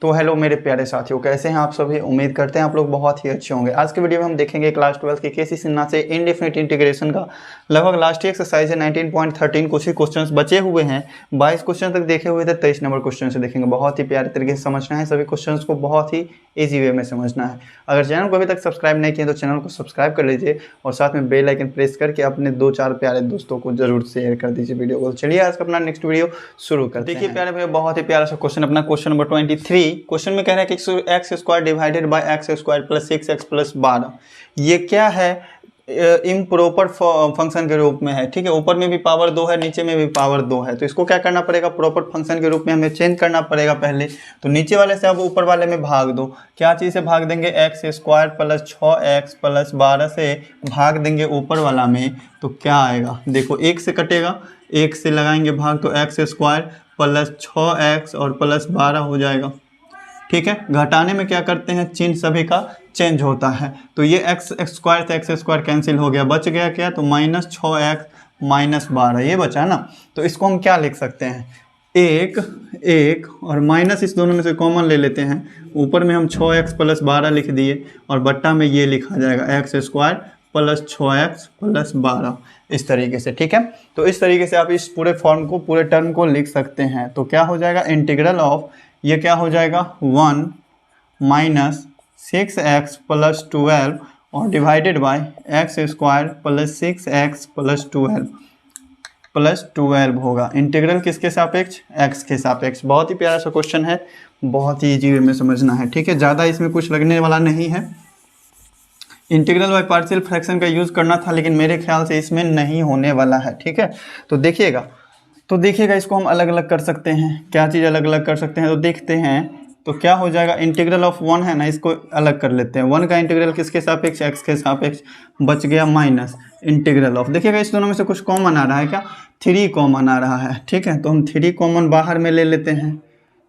तो हेलो मेरे प्यारे साथियों, कैसे हैं आप सभी। उम्मीद करते हैं आप लोग बहुत ही अच्छे होंगे। आज के वीडियो में हम देखेंगे क्लास 12 की केसी सिन्हा से इंडेफिनिट इंटीग्रेशन का लगभग लास्ट एक्सरसाइज है 19.13। कुछ ही क्वेश्चंस बचे हुए हैं, 22 क्वेश्चन तक देखे हुए थे, 23 नंबर क्वेश्चन से देखेंगे। बहुत ही प्यारे तरीके से समझना है, सभी क्वेश्चंस को बहुत ही ईजी वे में समझना है। अगर चैनल को अभी तक सब्सक्राइब नहीं किया तो चैनल को सब्सक्राइब कर लीजिए और साथ में बेल आइकन प्रेस करके अपने 2-4 प्यारे दोस्तों को जरूर शेयर कर दीजिए वीडियो को। चलिए आज का अपना नेक्स्ट वीडियो शुरू करते हैं। देखिए प्यारे भैया, बहुत ही प्यारा सा क्वेश्चन, अपना क्वेश्चन नंबर 23। क्वेश्चन में कह रहा है कि x square divided by x square plus 6x plus 12 ये क्या है, इम्प्रॉपर फंक्शन के रूप में है। ठीक है, ऊपर में भी पावर 2 है, नीचे में भी पावर 2 है, तो इसको क्या करना पड़ेगा, प्रॉपर फंक्शन के रूप में हमें चेंज करना पड़ेगा पहले। तो नीचे वाले से अब ऊपर वाले में भाग दो। क्या चीज़ से भाग देंगे, x square plus 6x plus 12 से भाग देंगे ऊपर वाला में, तो क्या आएगा देखो, 1 से कटेगा, 1 से लगाएंगे भाग तो एक्स स्क्वायर प्लस 6x और प्लस 12 हो जाएगा। ठीक है, घटाने में क्या करते हैं, चिन्ह सभी का चेंज होता है। तो ये एक्स स्क्वायर से एक्स स्क्वायर कैंसिल हो गया, बच गया क्या, तो माइनस 6x माइनस 12 ये बचा ना। तो इसको हम क्या लिख सकते हैं, एक और माइनस इस दोनों में से कॉमन ले लेते हैं। ऊपर में हम 6x प्लस 12 लिख दिए और बट्टा में ये लिखा जाएगा x square plus 6x plus 12 इस तरीके से। ठीक है, तो इस तरीके से आप इस पूरे फॉर्म को, पूरे टर्म को लिख सकते हैं। तो क्या हो जाएगा, इंटीग्रल ऑफ, ये क्या हो जाएगा 1 माइनस 6x प्लस 12 और divided by x square plus 6x plus 12 होगा। इंटीग्रल किसके सापेक्ष, x के सापेक्ष। बहुत ही प्यारा सा क्वेश्चन है, बहुत ही इजी वे में समझना है। ठीक है, ज़्यादा इसमें कुछ लगने वाला नहीं है। इंटीग्रल बाय पार्शियल फ्रैक्शन का यूज़ करना था, लेकिन मेरे ख्याल से इसमें नहीं होने वाला है। ठीक है, तो देखिएगा इसको हम अलग अलग कर सकते हैं। क्या चीज़ अलग अलग कर सकते हैं, तो देखते हैं। तो क्या हो जाएगा, इंटीग्रल ऑफ 1 है ना, इसको अलग कर लेते हैं। 1 का इंटीग्रल किसके सापेक्ष, x के सापेक्ष, बच गया माइनस इंटीग्रल ऑफ, देखिएगा इस दोनों में से कुछ कॉमन आ रहा है क्या, 3 कॉमन आ रहा है। ठीक है, तो हम 3 कॉमन बाहर में ले लेते हैं।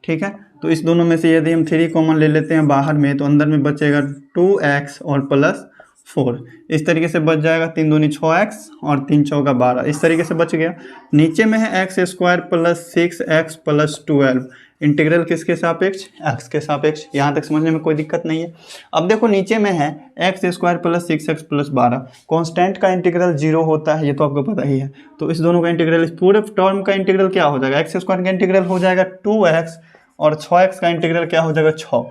ठीक है, तो इस दोनों में से यदि हम 3 कॉमन ले लेते हैं बाहर में, तो अंदर में बचेगा 2x और प्लस 4, इस तरीके से बच जाएगा। 3 दूनी 6x और 3 चौका 12, इस तरीके से बच गया। नीचे में है x square plus 6x plus 12, integral किसके सापेक्ष, x के सापेक्ष। यहाँ तक समझने में कोई दिक्कत नहीं है। अब देखो नीचे में है x square plus 6x plus 12, constant का इंटीग्रल 0 होता है, ये तो आपको पता ही है। तो इस दोनों का इंटीग्रल, इस पूरे टर्म का इंटीग्रल क्या हो जाएगा, एक्स स्क्वायर का इंटीग्रल हो जाएगा 2x और 6x का इंटीग्रल क्या हो जाएगा 6।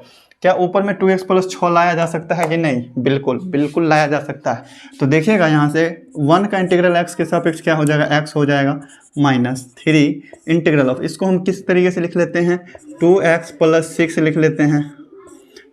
क्या ऊपर में 2x प्लस 6 लाया जा सकता है कि नहीं, बिल्कुल लाया जा सकता है। तो देखिएगा यहाँ से 1 का इंटीग्रल x के सापेक्ष क्या हो जाएगा, x हो जाएगा माइनस 3 इंटीग्रल ऑफ, इसको हम किस तरीके से लिख लेते हैं, 2x प्लस 6 लिख लेते हैं।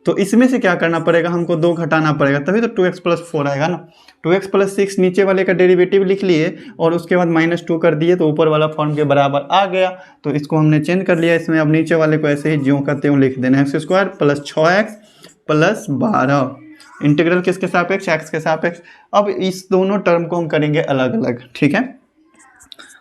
तो इसमें से क्या करना पड़ेगा, हमको 2 घटाना पड़ेगा, तभी तो 2x प्लस 4 आएगा ना। 2x प्लस 6 नीचे वाले का डेरिवेटिव लिख लिए और उसके बाद -2 कर दिए, तो ऊपर वाला फॉर्म के बराबर आ गया। तो इसको हमने चेंज कर लिया इसमें। अब नीचे वाले को ऐसे ही ज्यों का त्यों लिख देना, x square plus 6x plus 12, integral किसके सापेक्ष, x के सापेक्ष। अब इस दोनों टर्म को हम करेंगे अलग अलग। ठीक है,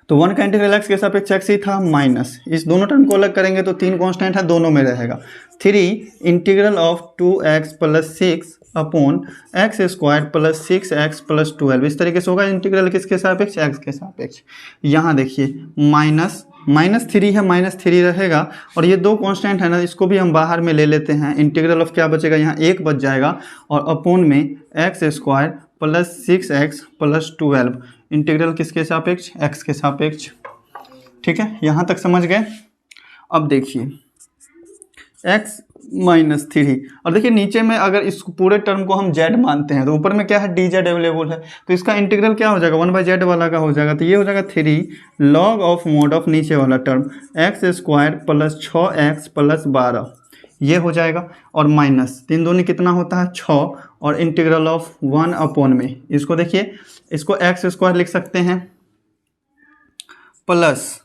तो 1 का इंटीग्रल x के सापेक्ष x ही था, माइनस इस दोनों टर्म को अलग करेंगे तो 3 कांस्टेंट है, दोनों में रहेगा। 3 integral of 2x plus 6 upon x square plus 6x plus 12, इस तरीके से होगा। इंटीग्रल किसके सापेक्ष, x के सापेक्ष। यहाँ देखिए -3 है, -3 रहेगा और ये 2 कांस्टेंट है ना, इसको भी हम बाहर में ले लेते हैं। इंटीग्रल ऑफ क्या बचेगा, यहाँ 1 बच जाएगा और अपॉन में x square plus 6x plus 12, integral किसके सापेक्ष, x के सापेक्ष। ठीक है, यहाँ तक समझ गए। अब देखिए x माइनस 3 और देखिए नीचे में अगर इस पूरे टर्म को हम z मानते हैं तो ऊपर में क्या है, dz अवेलेबल है, तो इसका इंटीग्रल क्या हो जाएगा, 1/z वाला का हो जाएगा। तो ये हो जाएगा 3 log ऑफ मोड ऑफ नीचे वाला term x square plus 6x plus 12, ये हो जाएगा। और माइनस 3 दूनी कितना होता है 6 और इंटीग्रल ऑफ 1 अपॉन में, इसको देखिए, इसको एक्स स्क्वायर लिख सकते हैं प्लस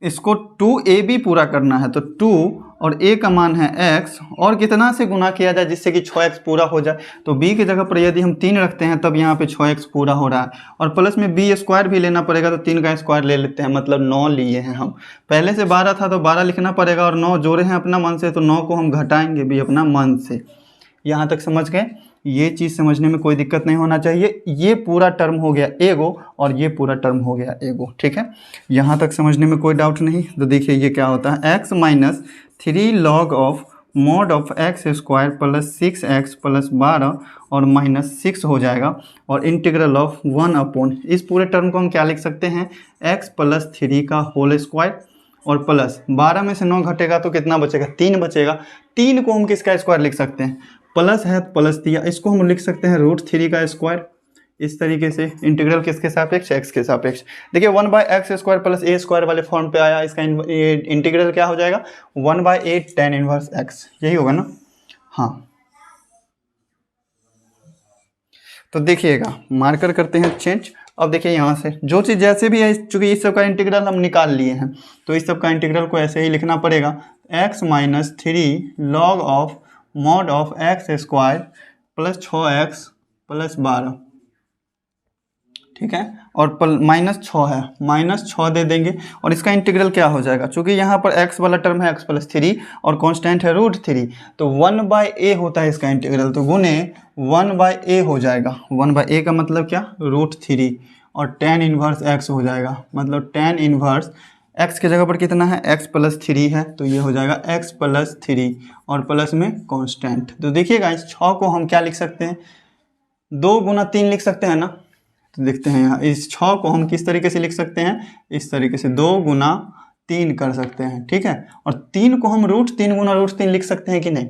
इसको 2ab पूरा करना है, तो 2 और a का मान है x और कितना से गुना किया जाए जिससे कि 6x पूरा हो जाए। तो b की जगह पर यदि हम 3 रखते हैं तब यहाँ पे 6x पूरा हो रहा है और प्लस में b स्क्वायर भी लेना पड़ेगा, तो 3 का स्क्वायर ले लेते हैं, मतलब 9 लिए हैं हम। पहले से 12 था तो 12 लिखना पड़ेगा और 9 जोड़े हैं अपना मन से, तो 9 को हम घटाएंगे भी अपना मन से। यहाँ तक समझ गए, ये चीज़ समझने में कोई दिक्कत नहीं होना चाहिए। ये पूरा टर्म हो गया एगो और ये पूरा टर्म हो गया एगो। ठीक है, यहाँ तक समझने में कोई डाउट नहीं। तो देखिए ये क्या होता है, x minus 3 log of mod of x square plus 6x plus 12 और माइनस 6 हो जाएगा, और इंटीग्रल ऑफ 1 इस पूरे टर्म को हम क्या लिख सकते हैं, x प्लस 3 का होल स्क्वायर और प्लस 12 में से 9 घटेगा तो कितना बचेगा, 3 बचेगा। 3 को हम किसका स्क्वायर लिख सकते हैं, प्लस है प्लस दिया, इसको हम लिख सकते हैं √3 का स्क्वायर। इस तरीके से इंटीग्रल किसके सापेक्ष, x के सापेक्ष। देखिए 1/x² प्लस a² वाले फॉर्म पे आया, इसका इंटीग्रल क्या हो जाएगा, 1/8 tan इनवर्स x, यही होगा ना। हाँ तो देखिएगा मार्कर करते हैं चेंज। अब देखिए यहाँ से जो चीज़ जैसे भी है, चूंकि इस सब का इंटीग्रल हम निकाल लिए हैं तो इस सब का इंटीग्रल को ऐसे ही लिखना पड़ेगा, x - 3 log of mod of x² plus 6x plus 12, ठीक है, और -6 है, -6 दे देंगे और इसका इंटीग्रल क्या हो जाएगा, चूंकि यहाँ पर x वाला टर्म है x प्लस 3 और कांस्टेंट है √3 तो 1/a होता है इसका इंटीग्रल, तो गुने 1/a हो जाएगा। 1/a का मतलब क्या, √3 और tan इनवर्स x हो जाएगा, मतलब tan इनवर्स x के जगह पर कितना है, x प्लस 3 है तो ये हो जाएगा x प्लस 3 और प्लस में कांस्टेंट। तो देखिएगा इस 6 को हम क्या लिख सकते हैं, 2 गुना 3 लिख सकते हैं ना। तो देखते हैं यहाँ इस 6 को हम किस तरीके से लिख सकते हैं, इस तरीके से 2 गुना 3 कर सकते हैं, ठीक है। और 3 को हम √3 गुना √3 लिख सकते हैं कि नहीं,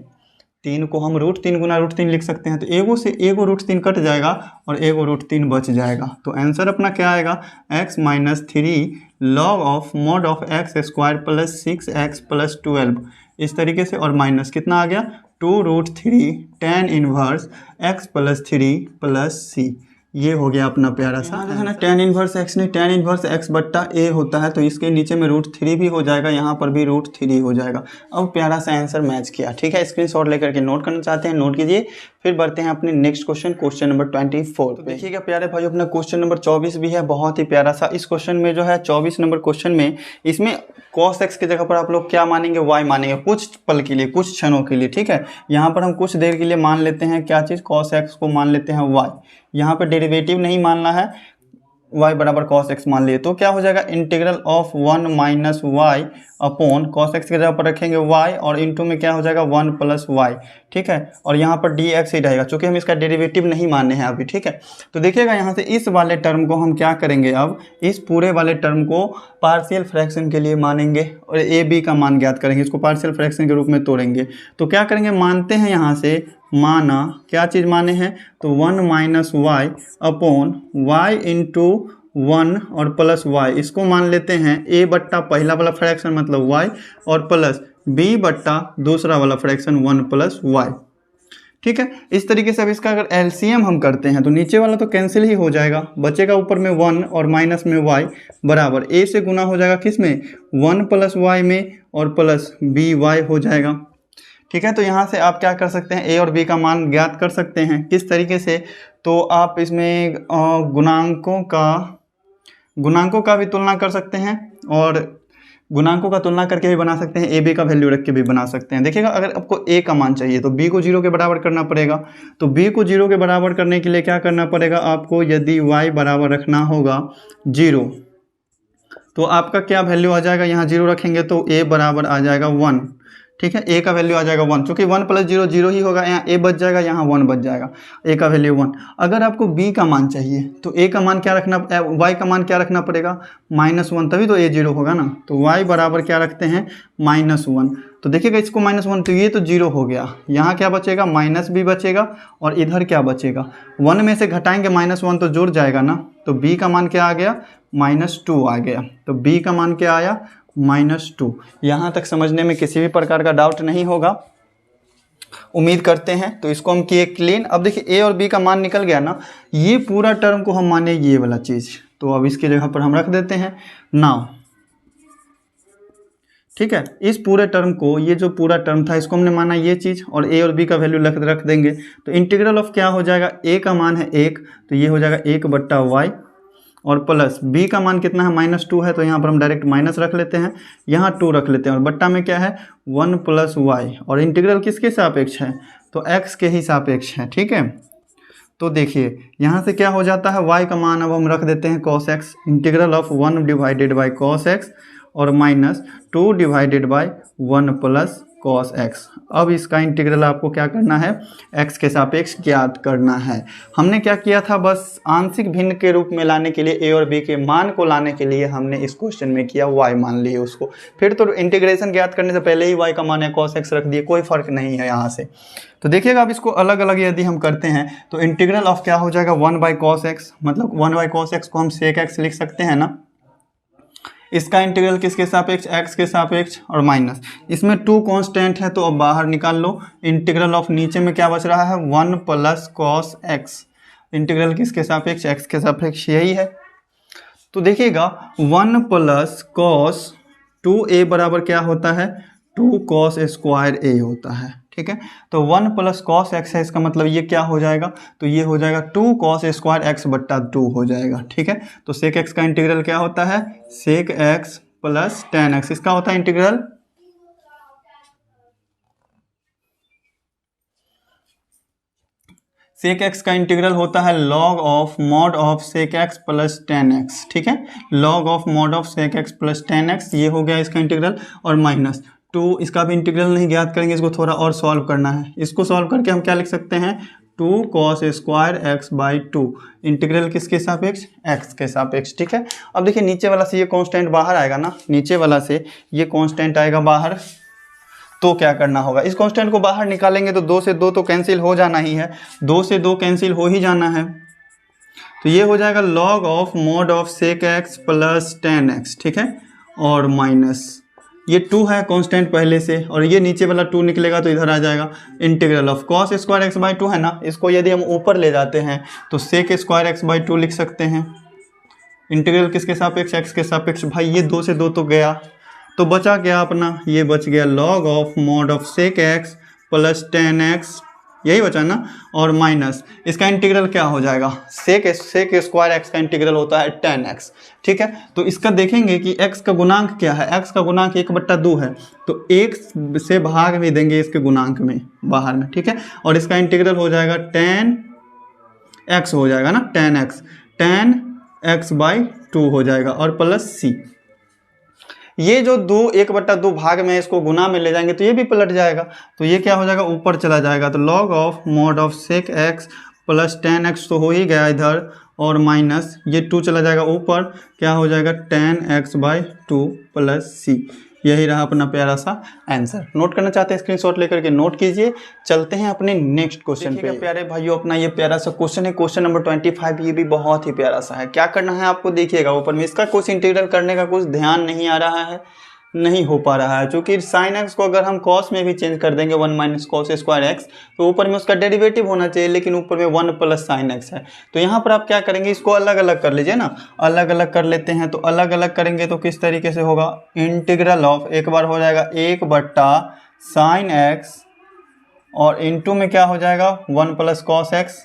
3 को हम √3 गुना √3 लिख सकते हैं, तो एगो से एगो √3 कट जाएगा और एगो √3 बच जाएगा। तो आंसर अपना क्या आएगा, x - 3 log of mod of x² plus 6x plus 12, इस तरीके से, और माइनस कितना आ गया 2√3 tan inverse x plus 3 plus c, ये हो गया अपना प्यारा सा है ना। tan इनवर्स x नहीं, tan इनवर्स x बट्टा a होता है, तो इसके नीचे में √3 भी हो जाएगा, यहाँ पर भी √3 हो जाएगा। अब प्यारा सा आंसर मैच किया, ठीक है। स्क्रीनशॉट लेकर के नोट करना चाहते हैं नोट कीजिए। फिर बढ़ते हैं अपने नेक्स्ट क्वेश्चन, क्वेश्चन नंबर 24। तो देखिएगा प्यारे भाई अपना क्वेश्चन नंबर 24 भी है, बहुत ही प्यारा सा। इस क्वेश्चन में जो है 24 नंबर क्वेश्चन में, इसमें cos x की जगह पर आप लोग क्या मानेंगे, y मानेंगे, कुछ पल के लिए, कुछ क्षणों के लिए, ठीक है। यहाँ पर हम कुछ देर के लिए मान लेते हैं क्या चीज़, cos x को मान लेते हैं y, यहाँ पर डेरिवेटिव नहीं मानना है, y बराबर cos x मान लिए तो क्या हो जाएगा, integral of 1 minus y upon cos x की जगह पर रखेंगे y और इंटू में क्या हो जाएगा 1 प्लस वाई, ठीक है। और यहाँ पर dx ही रहेगा, चूंकि हम इसका डेरिवेटिव नहीं माने हैं अभी, ठीक है। तो देखिएगा यहाँ से इस वाले टर्म को हम क्या करेंगे, अब इस पूरे वाले टर्म को पार्शियल फ्रैक्शन के लिए मानेंगे और ए बी का मान ज्ञात करेंगे, इसको पार्शियल फ्रैक्शन के रूप में तोड़ेंगे। तो क्या करेंगे, मानते हैं यहाँ से, माना क्या चीज़ माने हैं, तो 1 minus y upon y into 1 और प्लस वाई, इसको मान लेते हैं a बट्टा पहला वाला फ्रैक्शन मतलब y और प्लस b बट्टा दूसरा वाला फ्रैक्शन 1 प्लस वाई, ठीक है। इस तरीके से अब इसका अगर एलसीएम हम करते हैं तो नीचे वाला तो कैंसिल ही हो जाएगा, बचेगा ऊपर में 1 और माइनस में y बराबर a से गुना हो जाएगा किस में, 1 प्लस वाई में और प्लस बी वाई हो जाएगा, ठीक है। तो यहाँ से आप क्या कर सकते हैं, a और b का मान ज्ञात कर सकते हैं, किस तरीके से, तो आप इसमें गुणांकों का भी तुलना कर सकते हैं और गुणांकों का तुलना करके भी बना सकते हैं, ए बी का वैल्यू रख के भी बना सकते हैं। देखिएगा अगर आपको a का मान चाहिए तो b को 0 के बराबर करना पड़ेगा, तो b को 0 के बराबर करने के लिए क्या करना पड़ेगा आपको, यदि y बराबर रखना होगा 0 तो आपका क्या वैल्यू आ जाएगा, यहाँ 0 रखेंगे तो a बराबर आ जाएगा 1, ठीक है। a का वैल्यू आ जाएगा 1, चूंकि 1 प्लस 0 0 ही होगा, यहाँ a बच जाएगा, यहाँ 1 बच जाएगा, a का वैल्यू 1। अगर आपको b का मान चाहिए तो a का मान क्या रखना, y का मान क्या रखना पड़ेगा, -1, तभी तो a 0 होगा ना। तो y बराबर क्या रखते हैं, -1। तो देखिएगा इसको -1 तो ये तो 0 हो गया, यहाँ क्या बचेगा, माइनस b बचेगा और इधर क्या बचेगा, 1 में से घटाएंगे -1 तो जुड़ जाएगा ना। तो b का मान क्या आ गया, -2 आ गया। तो b का मान क्या आया, -2। यहाँ तक समझने में किसी भी प्रकार का डाउट नहीं होगा, उम्मीद करते हैं। तो इसको हम किए क्लीन। अब देखिए a और b का मान निकल गया ना, ये पूरा टर्म को हम माने ये वाला चीज़, तो अब इसके जगह पर हम रख देते हैं नाउ, ठीक है। इस पूरे टर्म को, ये जो पूरा टर्म था इसको हमने माना ये चीज़, और a और b का वैल्यू रख देंगे। तो इंटीग्रल ऑफ क्या हो जाएगा, a का मान है 1 तो ये हो जाएगा 1 बट्टा वाई और प्लस b का मान कितना है, -2 है, तो यहाँ पर हम डायरेक्ट माइनस रख लेते हैं, यहाँ 2 रख लेते हैं और बट्टा में क्या है 1 प्लस वाई, और इंटीग्रल किसके सापेक्ष है, तो x के ही सापेक्ष है, ठीक है। तो देखिए यहाँ से क्या हो जाता है, y का मान अब हम रख देते हैं cos x, integral of 1 divided by cos x और minus 2 divided by 1 plus cos x. अब इसका इंटीग्रल आपको क्या करना है, एक्स के सापेक्ष ज्ञात करना है। हमने क्या किया था, बस आंशिक भिन्न के रूप में लाने के लिए ए और बी के मान को लाने के लिए हमने इस क्वेश्चन में किया y मान लिए उसको, फिर तो इंटीग्रेशन ज्ञात करने से पहले ही y का मान है कॉस एक्स रख दिए, कोई फर्क नहीं है यहाँ से। तो देखिएगा अब इसको अलग अलग यदि हम करते हैं तो इंटीग्रल ऑफ क्या हो जाएगा 1 बाई कॉस एक्स, मतलब 1 बाई कॉस एक्स को हम सेक एक्स लिख सकते हैं ना। इसका इंटीग्रल किसके सापेक्ष, एक्स के सापेक्ष, और माइनस इसमें 2 कांस्टेंट है तो अब बाहर निकाल लो। इंटीग्रल ऑफ नीचे में क्या बच रहा है 1 प्लस कॉस एक्स, इंटीग्रल किसके सापेक्ष, एक्स के सापेक्ष, यही है। तो देखिएगा 1 प्लस कॉस 2a बराबर क्या होता है 2 कॉस स्क्वायर a होता है, ठीक है। तो 1 प्लस कॉस एक्स है, इसका मतलब ये क्या हो जाएगा, तो ये हो जाएगा 2 कॉस स्क्वायर एक्स बट्टा 2 हो जाएगा, ठीक है। तो सेक एक्स का इंटीग्रल क्या होता है sec x plus tan x, इसका होता है इंटीग्रल सेक एक्स का इंटीग्रल होता है log of mod of sec x plus tan x, ठीक है। Log of mod of sec x plus tan x, ये हो गया इसका इंटीग्रल, और माइनस 2 इसका भी इंटीग्रल नहीं ज्ञात करेंगे, इसको थोड़ा और सॉल्व करना है। इसको सॉल्व करके हम क्या लिख सकते हैं 2 cos square x by 2, integral किसके सापेक्ष, एक्स के सापेक्ष, ठीक है। अब देखिए नीचे वाला से ये कांस्टेंट बाहर आएगा ना, नीचे वाला से ये कांस्टेंट आएगा बाहर, तो क्या करना होगा, इस कांस्टेंट को बाहर निकालेंगे तो 2 से 2 तो कैंसिल हो जाना ही है, 2 से 2 कैंसिल हो ही जाना है। तो ये हो जाएगा log of mod of sec x plus tan x, ठीक है, और माइनस ये 2 है कांस्टेंट पहले से, और ये नीचे वाला 2 निकलेगा तो इधर आ जाएगा integral of cos square x by 2 है ना, इसको यदि हम ऊपर ले जाते हैं तो सेक स्क्वायर एक्स बाई 2 लिख सकते हैं। इंटीग्रल किसके सापेक्ष, एक्स के सापेक्ष। भाई ये 2 से 2 तो गया, तो बचा क्या अपना, ये बच गया log of mod of sec x plus tan x, यही बचा ना, और माइनस इसका इंटीग्रल क्या हो जाएगा सेक स्क्वायर एक्स का इंटीग्रल होता है टेन एक्स, ठीक है। तो इसका देखेंगे कि एक्स का गुणांक क्या है, एक्स का गुणांक 1/2 है, तो 1 से भाग भी देंगे इसके गुणांक में बाहर में, ठीक है। और इसका इंटीग्रल हो जाएगा टेन एक्स हो जाएगा ना, टेन एक्स बाई 2 हो जाएगा, और प्लस सी, ये जो 1/2 भाग में इसको गुना में ले जाएंगे तो ये भी पलट जाएगा, तो ये क्या हो जाएगा ऊपर चला जाएगा, तो log of mod of sec x plus tan x तो हो ही गया इधर, और माइनस ये 2 चला जाएगा ऊपर, क्या हो जाएगा टेन एक्स बाई 2 प्लस सी। यही रहा अपना प्यारा सा आंसर। नोट करना चाहते हैं स्क्रीनशॉट लेकर के नोट कीजिए। चलते हैं अपने नेक्स्ट क्वेश्चन पे। प्यारे भाइयों अपना ये प्यारा सा क्वेश्चन है, क्वेश्चन नंबर 25, ये भी बहुत ही प्यारा सा है। क्या करना है आपको देखिएगा, ऊपर में इसका कुछ इंटीग्रल करने का कुछ ध्यान नहीं आ रहा है, नहीं हो पा रहा है, क्योंकि साइन एक्स को अगर हम कॉस में भी चेंज कर देंगे 1 माइनस कॉस स्क्वायर एक्स, तो ऊपर में उसका डेरिवेटिव होना चाहिए, लेकिन ऊपर में 1 प्लस साइन एक्स है। तो यहाँ पर आप क्या करेंगे, इसको अलग अलग कर लीजिए ना, अलग अलग कर लेते हैं। तो अलग अलग करेंगे तो किस तरीके से होगा, इंटीग्रल ऑफ एक बार हो जाएगा 1/sin एक्स, और इनटू में क्या हो जाएगा 1 प्लस कॉस एक्स,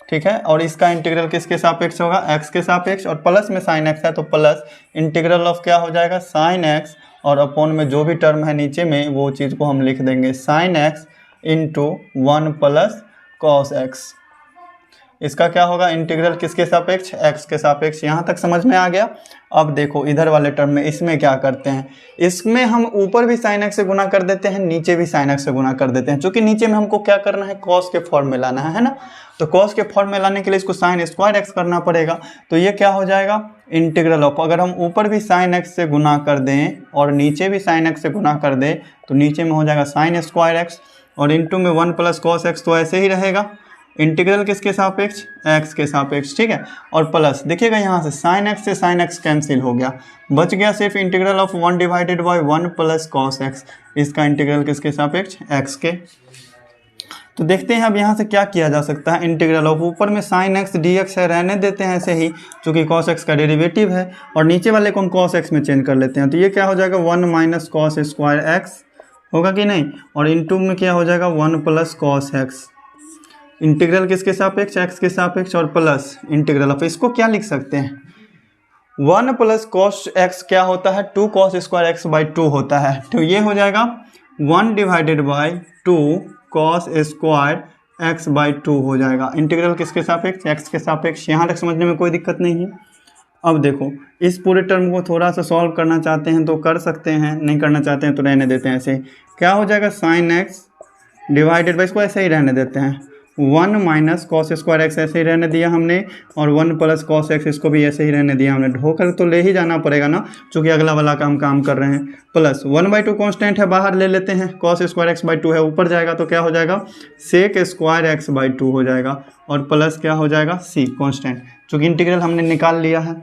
ठीक है। और इसका इंटीग्रल किसके सापेक्ष होगा, एक्स के सापेक्ष, और प्लस में साइन एक्स है तो प्लस इंटीग्रल ऑफ क्या हो जाएगा साइन एक्स, और अपॉन में जो भी टर्म है नीचे में वो चीज़ को हम लिख देंगे sine x into 1 plus cos x. इसका क्या होगा इंटीग्रल किसके सापेक्ष, एक्स के सापेक्ष। यहाँ तक समझ में आ गया। अब देखो इधर वाले टर्म में इसमें क्या करते हैं, इसमें हम ऊपर भी साइन एक्स से गुना कर देते हैं, नीचे भी साइन एक्स से गुना कर देते हैं, क्योंकि नीचे में हमको क्या करना है कॉस के फॉर्म में लाना है ना। तो कॉस के फॉर्म में लाने के लिए इसको साइन स्क्वायर एक्स करना पड़ेगा। तो ये क्या हो जाएगा इंटीग्रल ऑफ, अगर हम ऊपर भी साइन एक्स से गुना कर दें और नीचे भी साइन एक्स से गुना कर दें तो नीचे में हो जाएगा साइन स्क्वायर एक्स, और इंटू में 1 प्लस कॉस एक्स, तो ऐसे ही रहेगा। इंटीग्रल किसके सापेक्ष, एक्स के सापेक्ष, ठीक है। और प्लस देखिएगा यहाँ से साइन एक्स से साइन एक्स कैंसिल हो गया, बच गया सिर्फ integral of 1 divided by 1 plus cos x. इसका इंटीग्रल किसके सापेक्ष, एक्स के। तो देखते हैं अब यहाँ से क्या किया जा सकता है। इंटीग्रल ऑफ ऊपर में साइन एक्स डी एक्स है, रहने देते हैं ऐसे ही, चूँकि कॉस एक्स का डेरिवेटिव है, और नीचे वाले को हम कॉस एक्स में चेंज कर लेते हैं। तो ये क्या हो जाएगा 1 माइनस कॉस स्क्वायर एक्स होगा कि नहीं, और इंटू में क्या हो जाएगा 1 प्लस कॉस एक्स। इंटीग्रल किसके सापेक्ष, एक्स के सापेक्ष, और प्लस इंटीग्रल ऑफ, इसको क्या लिख सकते हैं 1 प्लस कॉस एक्स क्या होता है 2 कॉस स्क्वायर एक्स बाई 2 होता है। तो ये हो जाएगा 1 divided by 2 cos square x by 2 हो जाएगा। इंटीग्रल किसके सापेक्ष, एक्स के सापेक्ष। यहाँ तक समझने में कोई दिक्कत नहीं है। अब देखो इस पूरे टर्म को थोड़ा सा सॉल्व करना चाहते हैं तो कर सकते हैं, नहीं करना चाहते हैं तो रहने देते हैं ऐसे ही। क्या हो जाएगा, साइन एक्स डिवाइडेड बाई, इसको ऐसे ही रहने देते हैं, 1 माइनस कॉस स्क्वायर एक्स ऐसे ही रहने दिया हमने, और 1 प्लस कॉस एक्स इसको भी ऐसे ही रहने दिया हमने। ढोकर तो ले ही जाना पड़ेगा ना, चूँकि अगला वाला काम कर रहे हैं। प्लस 1/2 कॉन्स्टेंट है, बाहर ले लेते हैं, कॉस स्क्वायर एक्स बाई 2 है, ऊपर जाएगा तो क्या हो जाएगा, सेक स्क्वायर एक्स बाई 2 हो जाएगा, और प्लस क्या हो जाएगा, सी कॉन्स्टेंट, चूँकि इंटीग्रल हमने निकाल लिया है।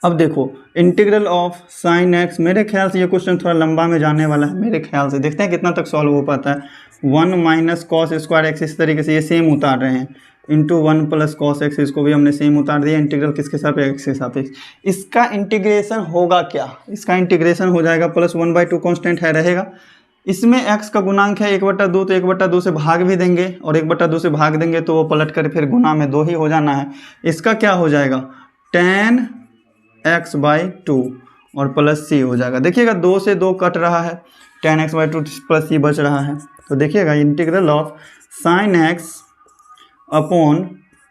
अब देखो इंटीग्रल ऑफ साइन एक्स, मेरे ख्याल से ये क्वेश्चन थोड़ा लंबा में जाने वाला है मेरे ख्याल से, देखते हैं कितना तक सॉल्व हो पाता है। 1 माइनस कॉस स्क्वायर एक्स, इस तरीके से ये सेम उतार रहे हैं, इंटू 1 प्लस कॉस एक्स, इसको भी हमने सेम उतार दिया। इंटीग्रल किसके सापेक्ष, एक्स के सापेक्ष। इसका इंटीग्रेशन होगा क्या, इसका इंटीग्रेशन हो जाएगा प्लस 1/2 कॉन्स्टेंट है रहेगा, इसमें x का गुणांक है 1/2, तो 1/2 से भाग भी देंगे, और 1/2 से भाग देंगे तो वो पलट कर फिर गुना में 2 ही हो जाना है। इसका क्या हो जाएगा, tan x बाई 2 और प्लस सी हो जाएगा। देखिएगा 2 से 2 कट रहा है, tan x बाई 2 प्लस सी बच रहा है, तो देखिएगा integral of sine x upon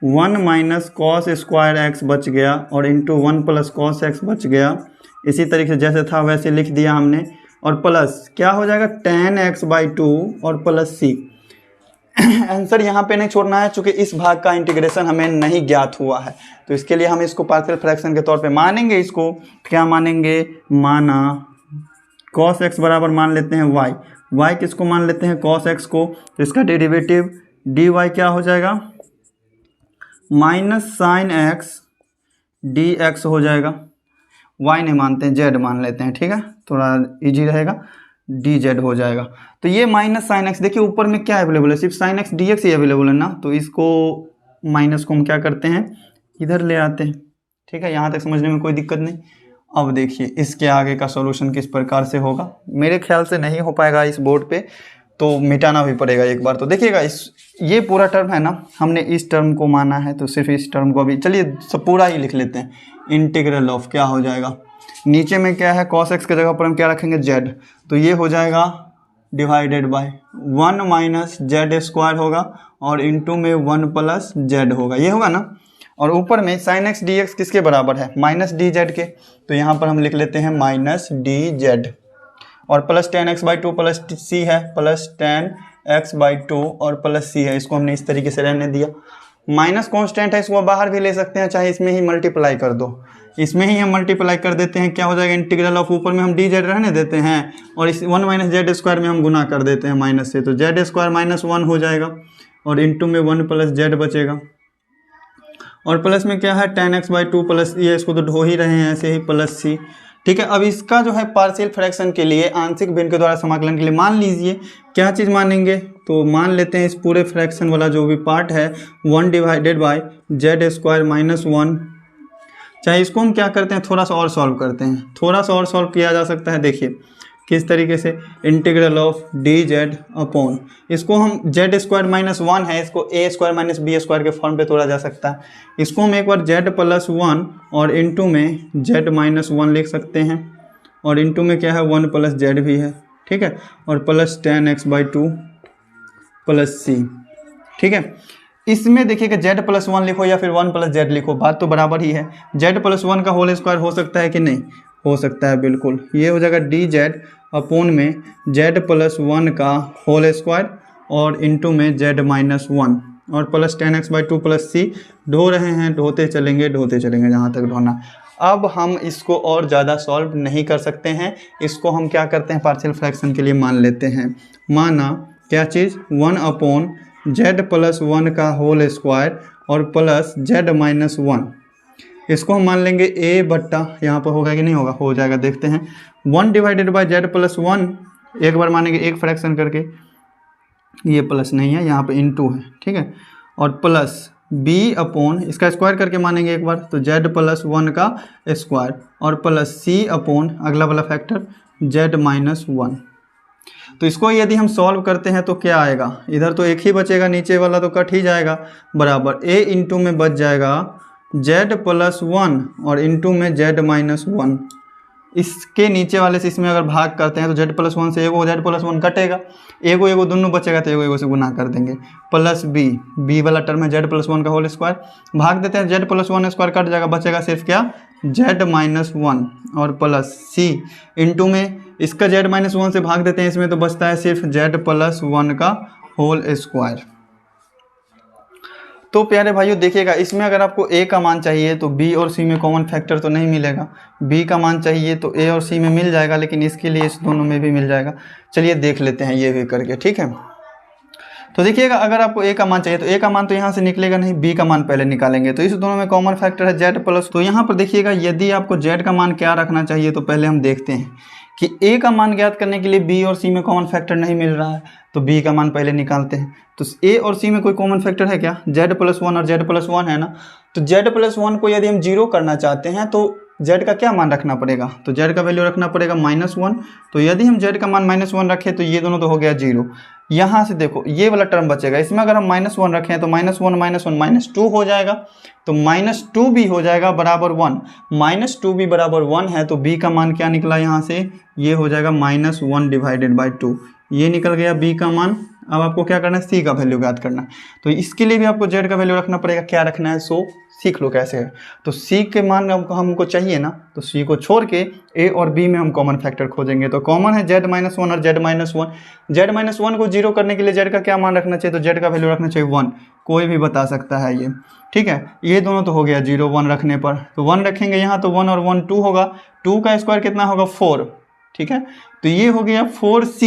1 minus cos square x बच गया, और इंटू 1 प्लस कॉस एक्स बच गया। इसी तरीके से जैसे था वैसे लिख दिया हमने, और प्लस क्या हो जाएगा, tan x बाई 2 और प्लस सी। आंसर यहाँ पे नहीं छोड़ना है, चूँकि इस भाग का इंटीग्रेशन हमें नहीं ज्ञात हुआ है, तो इसके लिए हम इसको पार्शियल फ्रैक्शन के तौर पे मानेंगे। इसको क्या मानेंगे, माना cos x बराबर मान लेते हैं y किसको मान लेते हैं, cos x को, तो इसका डेरिवेटिव dy क्या हो जाएगा, माइनस साइन एक्स dx हो जाएगा। y नहीं मानते हैं, z मान लेते हैं, ठीक है, थोड़ा इजी रहेगा, dz हो जाएगा। तो ये माइनस साइन एक्स, देखिए ऊपर में क्या अवेलेबल है, सिर्फ साइन एक्स dx ही अवेलेबल है ना, तो इसको माइनस को हम क्या करते हैं, इधर ले आते हैं, ठीक है, यहाँ तक समझने में कोई दिक्कत नहीं। अब देखिए इसके आगे का सॉल्यूशन किस प्रकार से होगा, मेरे ख्याल से नहीं हो पाएगा इस बोर्ड पे, तो मिटाना भी पड़ेगा एक बार। तो देखिएगा ये पूरा टर्म है ना, हमने इस टर्म को माना है, तो सिर्फ इस टर्म को अभी चलिए सब पूरा ही लिख लेते हैं। इंटीग्रल ऑफ क्या हो जाएगा, नीचे में क्या है, cos x की जगह पर हम क्या रखेंगे, z, तो ये हो जाएगा divided by 1 minus Z square होगा, और इंटू में 1 प्लस जेड होगा, ये होगा ना। और ऊपर में साइन एक्स डी एक्स किसके बराबर है, माइनस डी जेड के, तो यहाँ पर हम लिख लेते हैं माइनस डी जेड, और plus tan x by 2 plus C है, प्लस tan x बाई 2 और प्लस सी है, इसको हमने इस तरीके से रहने दिया। माइनस कांस्टेंट है, इसको बाहर भी ले सकते हैं, चाहे इसमें ही मल्टीप्लाई कर दो, इसमें ही हम मल्टीप्लाई कर देते हैं, क्या हो जाएगा, इंटीग्रल ऑफ ऊपर में हम डी जेड रहने देते हैं, और इस 1 माइनस जेड स्क्वायर में हम गुना कर देते हैं माइनस से, तो जेड स्क्वायर माइनस 1 हो जाएगा, और इंटू में 1 प्लस जेड बचेगा, और प्लस में क्या है, tan x बाई 2 प्लस ये, इसको तो ढो ही रहे हैं ऐसे ही, प्लस सी, ठीक है। अब इसका जो है पार्शियल फ्रैक्शन के लिए, आंशिक भिन्न के द्वारा समाकलन के लिए मान लीजिए क्या चीज़ मानेंगे, तो मान लेते हैं इस पूरे फ्रैक्शन वाला जो भी पार्ट है 1 divided by Z square minus 1, चाहे इसको हम क्या करते हैं, थोड़ा सा और सॉल्व करते हैं, थोड़ा सा और सॉल्व किया जा सकता है। देखिए किस तरीके से, integral of D Z upon, इसको हम जेड स्क्वायर माइनस 1 है, इसको ए स्क्वायर माइनस बी स्क्वायर के फॉर्म पे तोड़ा जा सकता है। इसको हम एक बार जेड प्लस 1 और इंटू में जेड माइनस 1 लिख सकते हैं, और इंटू में क्या है 1 प्लस जेड भी है, ठीक है, और plus tan x by 2 plus C, ठीक है। इसमें देखिएगा जेड प्लस 1 लिखो या फिर 1 प्लस जेड लिखो, बात तो बराबर ही है। जेड प्लस 1 का होल स्क्वायर हो सकता है कि नहीं, हो सकता है बिल्कुल, ये हो जाएगा डी जेड अपोन में जेड प्लस 1 का होल स्क्वायर, और इंटू में जेड माइनस 1, और plus tan x by 2 plus C, ढो रहे हैं, ढोते चलेंगे जहाँ तक ढोना। अब हम इसको और ज़्यादा सॉल्व नहीं कर सकते हैं, इसको हम क्या करते हैं, पार्शियल फ्रैक्शन के लिए मान लेते हैं। माना क्या चीज़, 1 अपॉन जेड प्लस 1 का होल स्क्वायर और प्लस जेड माइनस 1, इसको हम मान लेंगे a बट्टा, यहाँ पर होगा कि नहीं होगा, हो जाएगा, देखते हैं। 1 डिवाइडेड बाई जेड प्लस 1, एक बार मानेंगे एक फ्रैक्शन करके, ये प्लस नहीं है, यहाँ पे इनटू है, ठीक है, और प्लस b अपॉन, इसका स्क्वायर करके मानेंगे एक बार, तो z प्लस 1 का स्क्वायर, और प्लस c अपॉन अगला वाला फैक्टर z माइनस 1। तो इसको यदि हम सॉल्व करते हैं तो क्या आएगा, इधर तो एक ही बचेगा, नीचे वाला तो कट ही जाएगा, बराबर a इंटू में बच जाएगा z प्लस 1 और इंटू में z माइनस 1, इसके नीचे वाले से इसमें अगर भाग करते हैं तो जेड प्लस वन से एगो जेड प्लस वन कटेगा, एगो एगो दोनों बचेगा तो एगो एगो से गुना कर देंगे, प्लस बी वाला टर्म है जेड प्लस वन का होल स्क्वायर, भाग देते हैं Z plus one square cut जाएगा, बचेगा सिर्फ क्या जेड माइनस वन और प्लस सी इंटू में इसका जेड माइनस वन से भाग देते हैं इसमें तो बचता है सिर्फ जेड प्लस वन का होल स्क्वायर। तो प्यारे भाइयों देखिएगा इसमें अगर आपको a का मान चाहिए तो b और c में कॉमन फैक्टर तो नहीं मिलेगा, b का मान चाहिए तो a और c में मिल जाएगा, लेकिन इसके लिए इस दोनों में भी मिल जाएगा। चलिए देख लेते हैं ये भी करके, ठीक है। तो देखिएगा अगर आपको a का मान चाहिए तो a का मान तो यहाँ से निकलेगा नहीं, b का मान पहले निकालेंगे। तो इस दोनों में कॉमन फैक्टर है z प्लस, तो यहाँ पर देखिएगा यदि आपको z का मान क्या रखना चाहिए तो पहले हम देखते हैं कि a का मान ज्ञात करने के लिए b और c में कॉमन फैक्टर नहीं मिल रहा है, तो b का मान पहले निकालते हैं। तो a और c में कोई कॉमन फैक्टर है क्या, z प्लस वन और z प्लस वन है ना, तो z प्लस वन को यदि हम जीरो करना चाहते हैं तो z का क्या मान रखना पड़ेगा, तो z का वैल्यू रखना पड़ेगा माइनस वन। तो यदि हम z का मान माइनस वन रखें तो ये दोनों तो हो गया जीरो, यहाँ से देखो ये वाला टर्म बचेगा, इसमें अगर हम माइनस वन रखें तो माइनस वन माइनस टू हो जाएगा, तो माइनस टू भी हो जाएगा बराबर वन, माइनस टू भी बराबर वन है, तो b का मान क्या निकला यहाँ से, ये हो जाएगा minus one divided by two, ये निकल गया b का मान। अब आपको क्या करना है, c का वैल्यू ज्ञात करना है, तो इसके लिए भी आपको z का वैल्यू रखना पड़ेगा, क्या रखना है सो सीख लो कैसे है। तो c के मान हमको चाहिए ना, तो c को छोड़ के a और b में हम कॉमन फैक्टर खोजेंगे, तो कॉमन है z माइनस वन और z minus one, z minus one को जीरो करने के लिए z का क्या मान रखना चाहिए, तो z का वैल्यू रखना चाहिए वन, कोई भी बता सकता है ये, ठीक है। ये दोनों तो हो गया जीरो वन रखने पर, तो वन रखेंगे यहाँ तो वन और वन टू होगा, टू का स्क्वायर कितना होगा फोर, ठीक है। तो ये हो गया 4c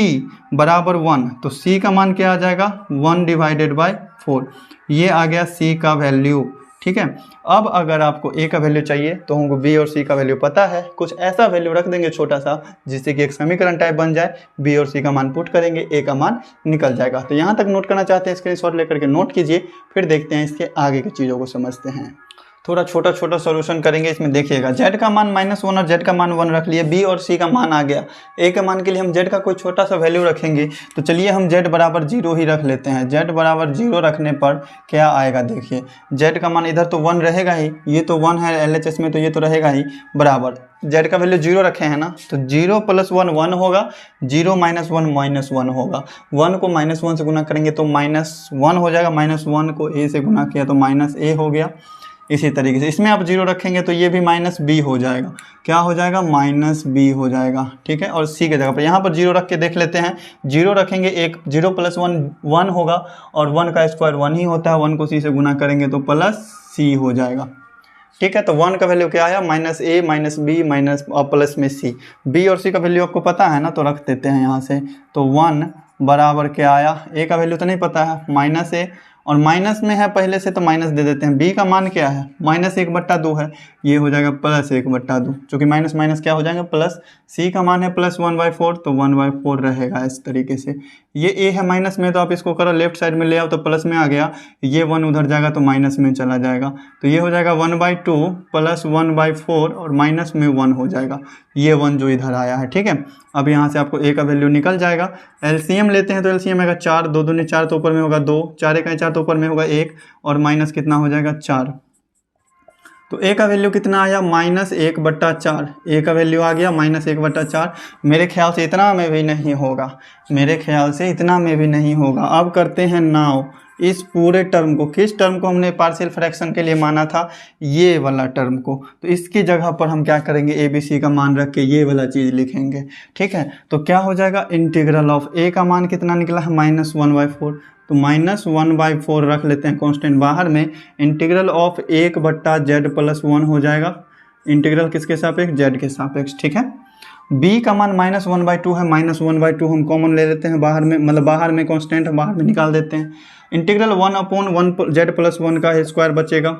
बराबर वन, तो c का मान क्या आ जाएगा वन डिवाइडेड बाय फोर, ये आ गया c का वैल्यू, ठीक है। अब अगर आपको a का वैल्यू चाहिए तो हमको b और c का वैल्यू पता है, कुछ ऐसा वैल्यू रख देंगे छोटा सा जिससे कि एक समीकरण टाइप बन जाए, b और c का मान पुट करेंगे, a का मान निकल जाएगा। तो यहाँ तक नोट करना चाहते हैं स्क्रीनशॉट लेकर के नोट कीजिए, फिर देखते हैं इसके आगे की चीज़ों को समझते हैं। थोड़ा छोटा छोटा सॉल्यूशन करेंगे इसमें, देखिएगा z का मान माइनस वन और z का मान वन रख लिए, b और c का मान आ गया, a के मान के लिए हम z का कोई छोटा सा वैल्यू रखेंगे, तो चलिए हम z बराबर जीरो ही रख लेते हैं। z बराबर जीरो रखने पर क्या आएगा, देखिए z का मान इधर तो वन रहेगा ही, ये तो वन है LHS में तो ये तो रहेगा ही, बराबर z का वैल्यू जीरो रखे हैं ना, तो जीरो प्लस वन वन होगा, जीरो माइनस वन होगा, वन को माइनस वन से गुना करेंगे तो माइनस वन हो जाएगा, माइनस वन को a से गुना किया तो माइनस a हो गया। इसी तरीके से इसमें आप जीरो रखेंगे तो ये भी माइनस बी हो जाएगा, क्या हो जाएगा माइनस बी हो जाएगा, ठीक है। और सी के जगह पर यहाँ पर जीरो रख के देख लेते हैं, जीरो रखेंगे एक, जीरो प्लस वन वन होगा और वन का स्क्वायर वन ही होता है, वन को सी से गुना करेंगे तो प्लस सी हो जाएगा, ठीक है। तो वन का वैल्यू क्या आया माइनस ए माइनस बी माइनस और प्लस में सी, बी और सी का वैल्यू आपको पता है ना, तो रख देते हैं यहाँ से, तो वन बराबर क्या आया, ए का वैल्यू तो नहीं पता है माइनस ए, और माइनस में है पहले से तो माइनस दे देते हैं, b का मान क्या है माइनस एक बट्टा दो है, ये हो जाएगा प्लस एक बट्टा दो, चूँकि माइनस माइनस क्या हो जाएगा प्लस, c का मान है प्लस वन बाई फोर, तो वन बाई फोर रहेगा इस तरीके से। ये a है माइनस में, तो आप इसको करो लेफ्ट साइड में ले आओ तो प्लस में आ गया, ये वन उधर जाएगा तो माइनस में चला जाएगा, तो ये हो जाएगा one by two plus one by four और माइनस में वन हो जाएगा, ये वन जो इधर आया है, ठीक है। अब यहाँ से आपको a का वैल्यू निकल जाएगा, एलसीएम लेते हैं तो एलसीएम आएगा चार, दो दूनी चार तो ऊपर में होगा दो, चार एक चार तो ऊपर में होगा एक, और माइनस कितना हो जाएगा चार, तो a का वैल्यू कितना आया माइनस एक बट्टा चार, a का वैल्यू आ गया माइनस एक बट्टा चार। मेरे ख्याल से इतना में भी नहीं होगा, मेरे ख्याल से इतना में भी नहीं होगा। अब करते हैं नाउ इस पूरे टर्म को, किस टर्म को हमने पार्शियल फ्रैक्शन के लिए माना था, ये वाला टर्म को, तो इसकी जगह पर हम क्या करेंगे ए बी सी का मान रख के ये वाला चीज़ लिखेंगे, ठीक है। तो क्या हो जाएगा इंटीग्रल ऑफ a का मान कितना निकला है माइनस वन बाई फोर, तो माइनस वन बाई फोर रख लेते हैं कांस्टेंट बाहर में, इंटीग्रल ऑफ एक बट्टा जेड प्लस वन हो जाएगा, इंटीग्रल किसके सापेक्ष जेड के सापेक्ष, ठीक है। b का मान माइनस वन बाई टू है, माइनस वन बाई टू हम कॉमन ले लेते हैं बाहर में, मतलब बाहर में कांस्टेंट है बाहर में निकाल देते हैं, integral one upon one Z plus one का स्क्वायर बचेगा,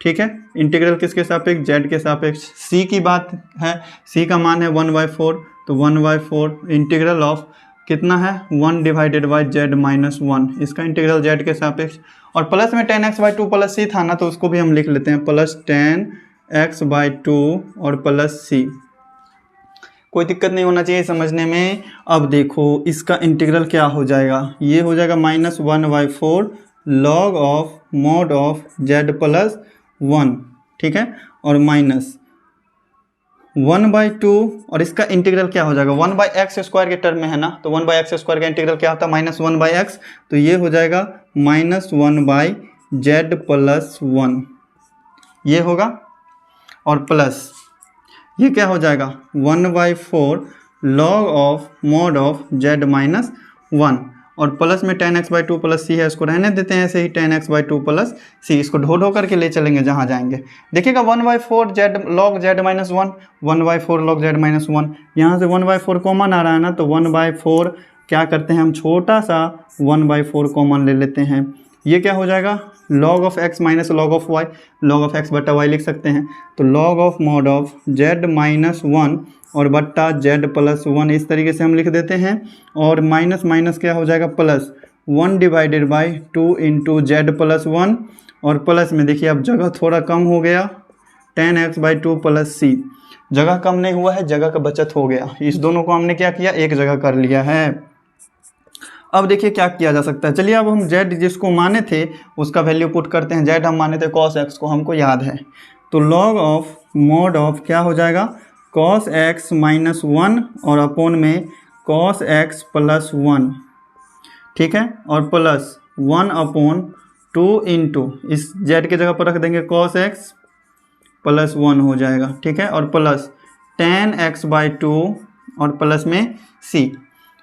ठीक है। इंटीग्रल किसके सापेक्ष जेड के सापेक्ष, c की बात है, c का मान है वन बाई फोर, तो one by four integral of कितना है one divided by Z minus one, इसका इंटीग्रल जेड के सापेक्ष, और प्लस में tan x by two plus C था ना, तो उसको भी हम लिख लेते हैं plus tan x by two और प्लस सी, कोई दिक्कत नहीं होना चाहिए समझने में। अब देखो इसका इंटीग्रल क्या हो जाएगा, ये हो जाएगा minus one by four log of mode of Z plus one, ठीक है, और माइनस 1/2 और इसका इंटीग्रल क्या हो जाएगा, 1/x² के टर्म में है ना, तो 1/x² का इंटीग्रल क्या होता है, -1/x, तो ये हो जाएगा -1/z+1 ये होगा, और प्लस ये क्या हो जाएगा 1/4 log of mod of z-1, और प्लस में tan x/2 प्लस सी है, इसको रहने देते हैं ऐसे ही tan x/2 प्लस सी, इसको ढो करके ले चलेंगे जहाँ जाएंगे। देखिएगा 1/4 z log z-1, 1/4 log z-1, यहाँ से 1/4 कॉमन आ रहा है ना, तो 1/4 क्या करते हैं हम, छोटा सा 1/4 कॉमन ले लेते हैं, ये क्या हो जाएगा log of x minus log of y, log of x बट्टा y लिख सकते हैं, तो log of mod of z-1 और बट्टा z+1 इस तरीके से हम लिख देते हैं, और माइनस माइनस क्या हो जाएगा प्लस 1/2 इंटू z+1, और प्लस में देखिए अब जगह थोड़ा कम हो गया, tan x/2 प्लस सी, जगह कम नहीं हुआ है, जगह का बचत हो गया, इस दोनों को हमने क्या किया, एक जगह कर लिया है। अब देखिए क्या किया जा सकता है, चलिए अब हम z जिसको माने थे उसका वैल्यू पुट करते हैं, z हम माने थे cos x को, हमको याद है, तो log ऑफ mod ऑफ क्या हो जाएगा cos x - 1 और अपोन में cos x + 1, ठीक है, और प्लस 1/2 इंटू इस z की जगह पर रख देंगे cos x + 1 हो जाएगा, ठीक है, और प्लस tan x/2 और प्लस में c।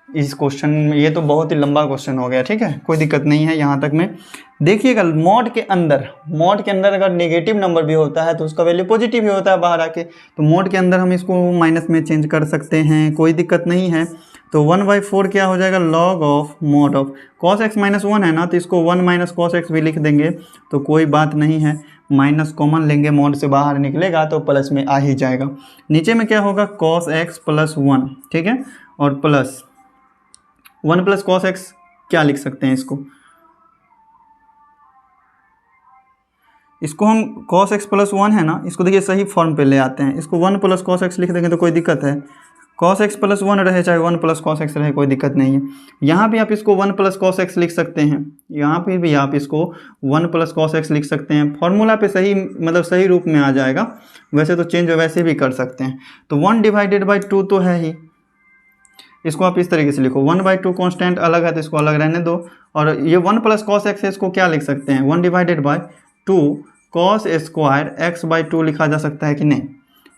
इस क्वेश्चन में ये तो बहुत ही लंबा क्वेश्चन हो गया, ठीक है, कोई दिक्कत नहीं है यहाँ तक में। देखिएगा मॉड के अंदर अगर नेगेटिव नंबर भी होता है तो उसका वैल्यू पॉजिटिव ही होता है बाहर आके, तो मॉड के अंदर हम इसको माइनस में चेंज कर सकते हैं, कोई दिक्कत नहीं है। तो 1/4 क्या हो जाएगा log of mod of cos x - 1 है ना, तो इसको 1 - cos x भी लिख देंगे, तो कोई बात नहीं है, माइनस कॉमन लेंगे, मॉड से बाहर निकलेगा तो प्लस में आ ही जाएगा। नीचे में क्या होगा cos x + 1, ठीक है, और प्लस 1 + cos x क्या लिख सकते हैं, इसको हम cos x + 1 है ना, इसको देखिए सही फॉर्म पे ले आते हैं, इसको 1 + cos x लिख देंगे तो कोई दिक्कत है, cos x + 1 रहे चाहे 1 + cos x रहे कोई दिक्कत नहीं है। यहाँ भी आप इसको 1 + cos x लिख सकते हैं, यहाँ पे भी आप इसको 1 + cos x लिख सकते हैं, फॉर्मूला पे सही मतलब सही रूप में आ जाएगा, वैसे तो चेंज वैसे भी कर सकते हैं। तो 1/2 तो है ही, इसको आप इस तरीके से लिखो, 1/2 कांस्टेंट अलग है तो इसको अलग रहने दो, और ये 1 + cos x है, इसको क्या लिख सकते हैं 1/2 cos स्क्वायर x/2 लिखा जा सकता है कि नहीं,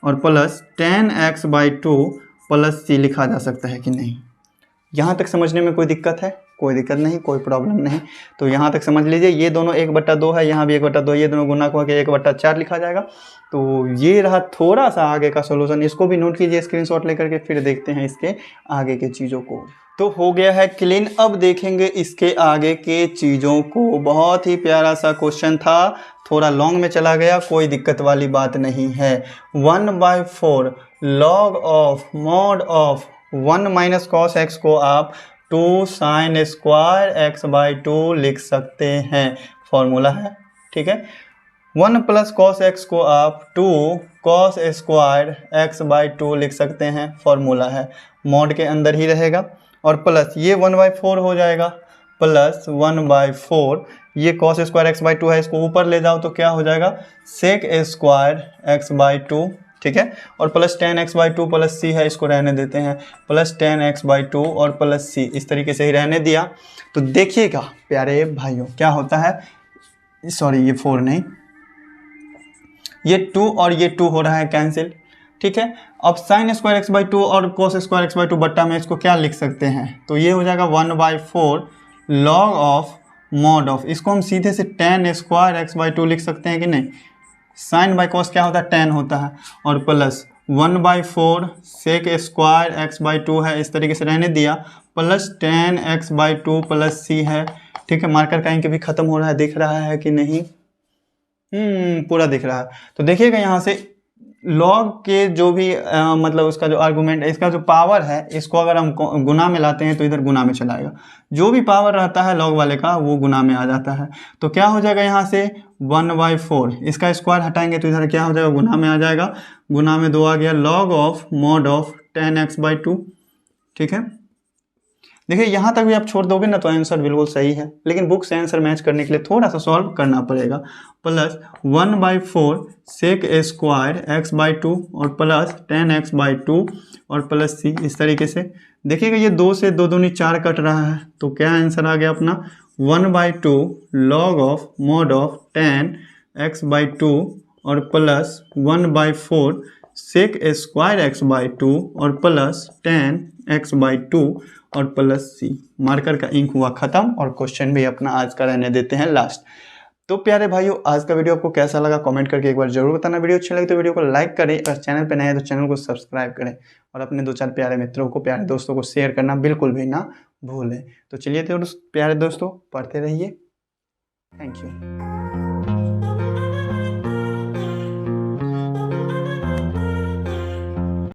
और plus tan x/2 plus c लिखा जा सकता है कि नहीं। यहाँ तक समझने में कोई दिक्कत है, कोई दिक्कत नहीं, कोई प्रॉब्लम नहीं, तो यहाँ तक समझ लीजिए। ये दोनों 1/2 है, यहाँ भी 1/2, ये दोनों गुना को 1/4 लिखा जाएगा। तो ये रहा थोड़ा सा आगे का सॉल्यूशन, इसको भी नोट कीजिए स्क्रीनशॉट लेकर के, फिर देखते हैं इसके आगे के चीज़ों को। तो हो गया है क्लीन, अब देखेंगे इसके आगे के चीज़ों को। बहुत ही प्यारा सा क्वेश्चन था, थोड़ा लॉन्ग में चला गया, कोई दिक्कत वाली बात नहीं है। 1/4 log of mod of 1 - cos x को आप 2 sin स्क्वायर x/2 लिख सकते हैं, फॉर्मूला है, ठीक है। 1 + cos x को आप 2 cos स्क्वायर x/2 लिख सकते हैं, फॉर्मूला है, मॉड के अंदर ही रहेगा, और प्लस ये 1/4 हो जाएगा, प्लस 1/4 ये cos स्क्वायर x/2 है, इसको ऊपर ले जाओ तो क्या हो जाएगा sec स्क्वायर x/2, ठीक है, और plus tan x/2 plus c है, इसको रहने देते हैं, प्लस tan x/2 और प्लस c, इस तरीके से ही रहने दिया। तो देखिएगा प्यारे भाइयों क्या होता है, सॉरी ये 4 नहीं, ये 2 और ये 2 हो रहा है कैंसिल, ठीक है। अब sin स्क्वायर x/2 और cos स्क्वायर x/2 बट्टा में इसको क्या लिख सकते हैं, तो ये हो जाएगा 1/4 log ऑफ mod ऑफ, इसको हम सीधे से tan स्क्वायर x/2 लिख सकते हैं कि नहीं, sin बाई cos क्या होता है tan होता है, और प्लस 1/4 sec स्क्वायर x/2 है, इस तरीके से रहने दिया, plus tan x/2 plus c है, ठीक है। मार्कर कहीं के भी खत्म हो रहा है, दिख रहा है कि नहीं, पूरा दिख रहा है। तो देखिएगा यहाँ से लॉग के जो भी मतलब उसका जो आर्गूमेंट है, इसका जो पावर है, इसको अगर हम गुना में लाते हैं तो इधर गुना में चलाएगा, जो भी पावर रहता है लॉग वाले का वो गुना में आ जाता है। तो क्या हो जाएगा यहाँ से 1/4, इसका स्क्वायर हटाएंगे तो इधर क्या हो जाएगा गुना में आ जाएगा, गुना में 2 आ गया, log of mod of tan x/2, ठीक है। देखिए यहाँ तक भी आप छोड़ दोगे ना तो आंसर बिल्कुल सही है, लेकिन बुक से आंसर मैच करने के लिए थोड़ा सा सॉल्व करना पड़ेगा। प्लस 1/4 सेक स्क्वायर x/2 और प्लस 10x/2 और प्लस c, इस तरीके से देखिएगा ये 2 से 2 दूनी 4 कट रहा है, तो क्या आंसर आ गया अपना 1/2 log of mod of 10x/2 और प्लस 1/4 सेक स्क्वायर x/2 और प्लस 10x/2 और प्लस c। मार्कर का इंक हुआ खत्म और क्वेश्चन भी अपना आज का रहने देते हैं लास्ट। तो प्यारे भाइयों, आज का वीडियो आपको कैसा लगा कमेंट करके एक बार जरूर बताना। वीडियो अच्छी लगी तो वीडियो को लाइक करें और चैनल पे नए हैं तो चैनल को सब्सक्राइब करें और अपने 2-4 प्यारे मित्रों को, प्यारे दोस्तों को शेयर करना बिल्कुल भी ना भूलें। तो चलिए तो प्यारे दोस्तों, पढ़ते रहिए। Thank you.